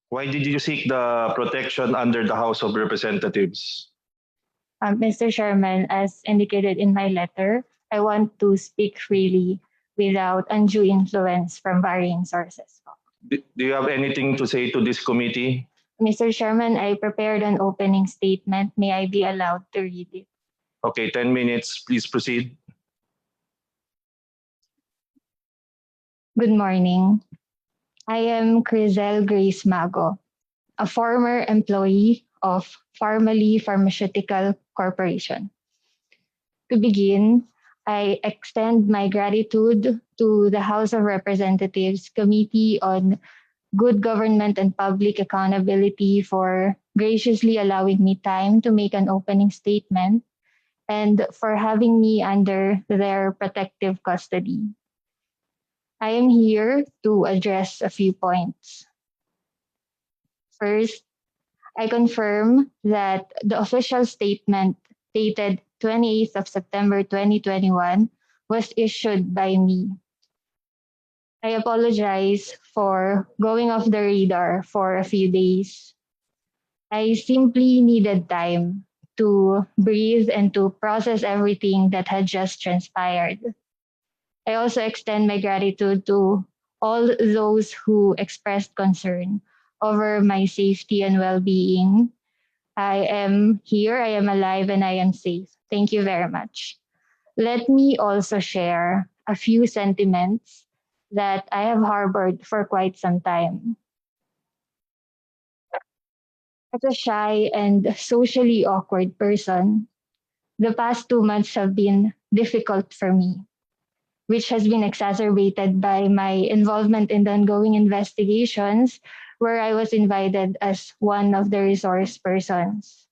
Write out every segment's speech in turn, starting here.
Why did you seek the protection under the House of Representatives? Mr. Chairman, as indicated in my letter, I want to speak freely without undue influence from varying sources. Do you have anything to say to this committee? Mr. Chairman, I prepared an opening statement. May I be allowed to read it? Okay, 10 minutes. Please proceed. Good morning. I am Krizle Grace Mago, a former employee of Pharmally Pharmaceutical Corporation. To begin, I extend my gratitude to the House of Representatives Committee on Good Government and Public Accountability for graciously allowing me time to make an opening statement and for having me under their protective custody. I am here to address a few points. First, I confirm that the official statement dated 28th of September 2021 was issued by me. I apologize for going off the radar for a few days. I simply needed time to breathe and to process everything that had just transpired. I also extend my gratitude to all those who expressed concern over my safety and well being. I am here, I am alive, and I am safe. Thank you very much. Let me also share a few sentiments that I have harbored for quite some time. As a shy and socially awkward person, the past 2 months have been difficult for me, which has been exacerbated by my involvement in the ongoing investigations where I was invited as one of the resource persons.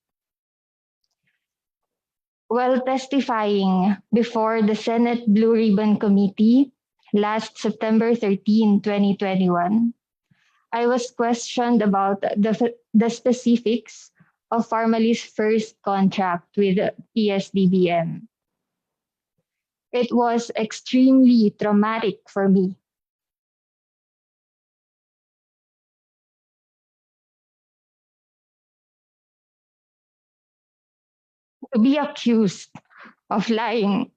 While testifying before the Senate Blue Ribbon Committee last September 13, 2021, I was questioned about the specifics of Pharmally's first contract with PSDBM. It was extremely traumatic for me. To be accused of lying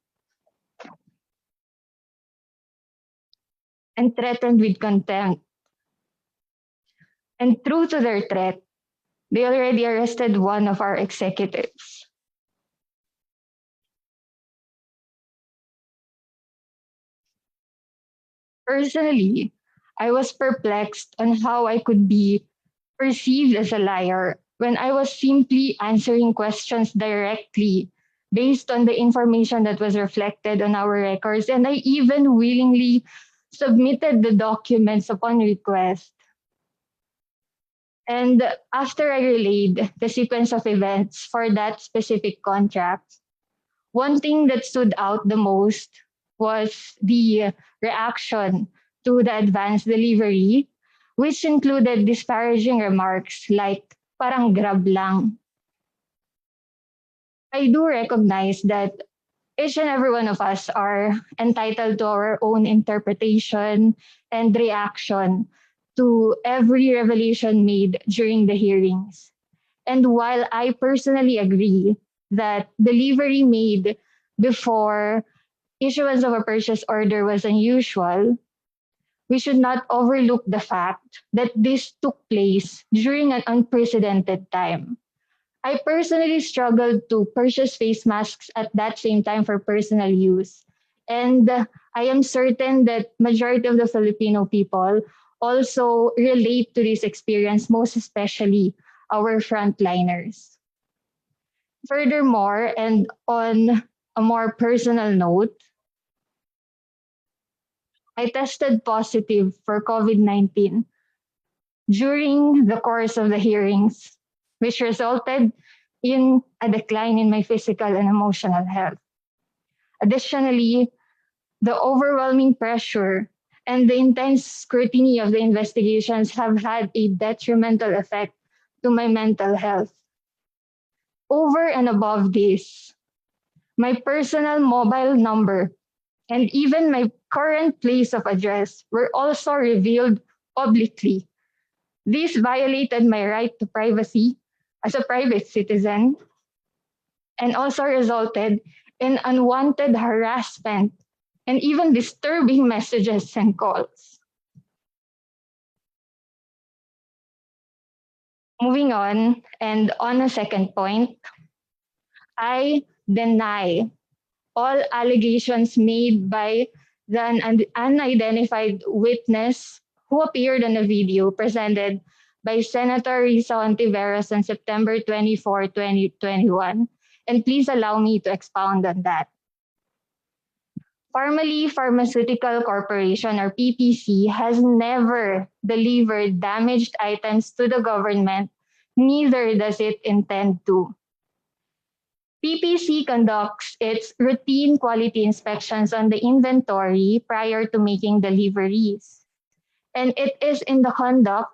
and threatened with contempt. And true to their threat, they already arrested one of our executives. Personally, I was perplexed on how I could be perceived as a liar when I was simply answering questions directly based on the information that was reflected on our records. And I even willingly submitted the documents upon request. And after I relayed the sequence of events for that specific contract, one thing that stood out the most was the reaction to the advanced delivery, which included disparaging remarks like parang grab lang. I do recognize that each and every one of us are entitled to our own interpretation and reaction to every revelation made during the hearings. And while I personally agree that delivery made before issuance of a purchase order was unusual, we should not overlook the fact that this took place during an unprecedented time. I personally struggled to purchase face masks at that same time for personal use. And I am certain that majority of the Filipino people also relate to this experience, most especially our frontliners. Furthermore, and on a more personal note, I tested positive for COVID-19 during the course of the hearings, which resulted in a decline in my physical and emotional health. Additionally, the overwhelming pressure and the intense scrutiny of the investigations have had a detrimental effect to my mental health. Over and above this, my personal mobile number and even my current place of address were also revealed publicly. This violated my right to privacy as a private citizen and also resulted in unwanted harassment and even disturbing messages and calls. Moving on, and on a second point, I deny all allegations made by the unidentified witness who appeared in a video presented by Senator Risa Ontiveros on September 24, 2021. And please allow me to expound on that. Pharmally Pharmaceutical Corporation or PPC has never delivered damaged items to the government, neither does it intend to. PPC conducts its routine quality inspections on the inventory prior to making deliveries. And it is in the conduct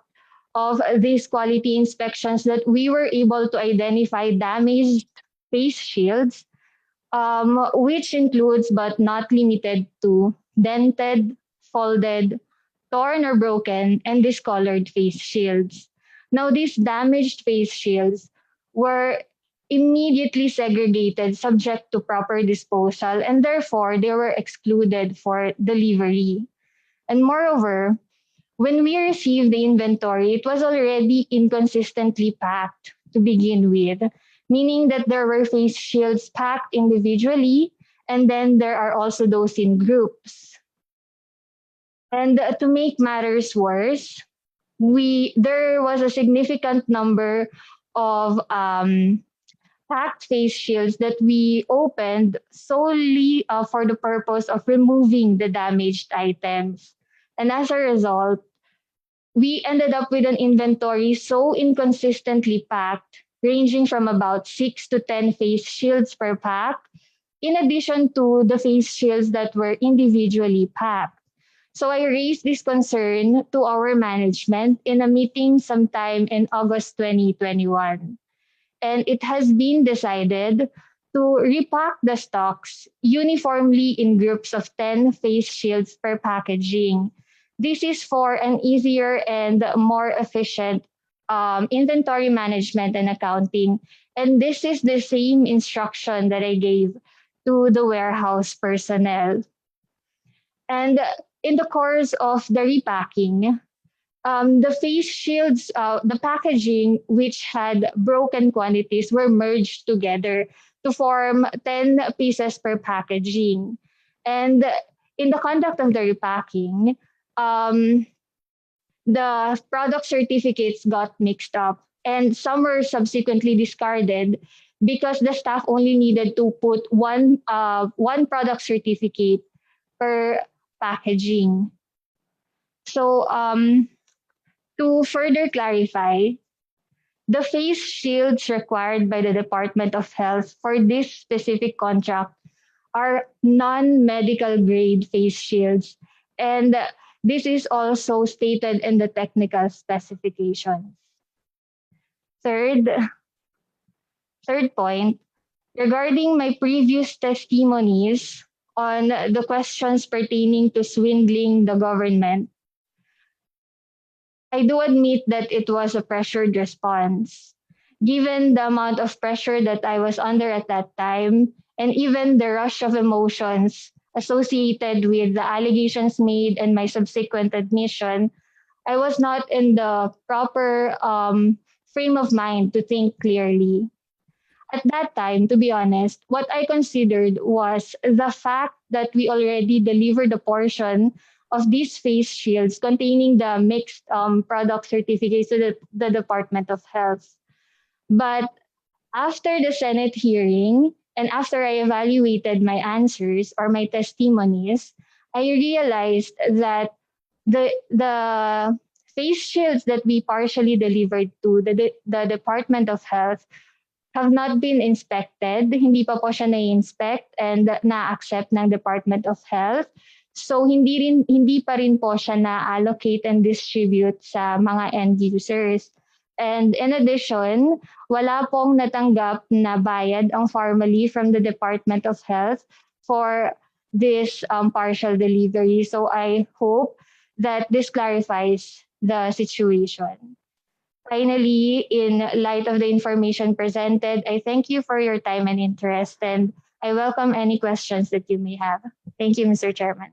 of these quality inspections that we were able to identify damaged face shields, which includes but not limited to dented, folded, torn or broken, and discolored face shields. Now, these damaged face shields were immediately segregated subject to proper disposal, and therefore they were excluded for delivery. And moreover, when we received the inventory, it was already inconsistently packed to begin with, meaning that there were face shields packed individually, and then there are also those in groups. And to make matters worse, there was a significant number of packed face shields that we opened solely for the purpose of removing the damaged items. And as a result, we ended up with an inventory so inconsistently packed, ranging from about 6 to 10 face shields per pack, in addition to the face shields that were individually packed. So I raised this concern to our management in a meeting sometime in August 2021. And it has been decided to repack the stocks uniformly in groups of 10 face shields per packaging. This is for an easier and more efficient inventory management and accounting. And this is the same instruction that I gave to the warehouse personnel. And in the course of the repacking, the face shields, the packaging which had broken quantities were merged together to form 10 pieces per packaging. And in the conduct of the repacking, the product certificates got mixed up and some were subsequently discarded because the staff only needed to put one product certificate per packaging. So to further clarify, the face shields required by the Department of Health for this specific contract are non-medical grade face shields, and this is also stated in the technical specifications. Third point, regarding my previous testimonies on the questions pertaining to swindling the government, I do admit that it was a pressured response. Given the amount of pressure that I was under at that time, and even the rush of emotions associated with the allegations made and my subsequent admission, I was not in the proper frame of mind to think clearly. At that time, to be honest, what I considered was the fact that we already delivered a portion of these face shields containing the mixed product certificates to the Department of Health. But after the Senate hearing and after I evaluated my answers or my testimonies, I realized that the face shields that we partially delivered to the Department of Health have not been inspected. Hindi pa po siya na-inspect and na-accept ng Department of Health. So hindi pa rin po siya na-allocate and distribute sa mga end users. And in addition, wala pong natanggap na bayad ang Pharmally from the Department of Health for this partial delivery. So I hope that this clarifies the situation. Finally, in light of the information presented, I thank you for your time and interest, and I welcome any questions that you may have. Thank you, Mr. Chairman.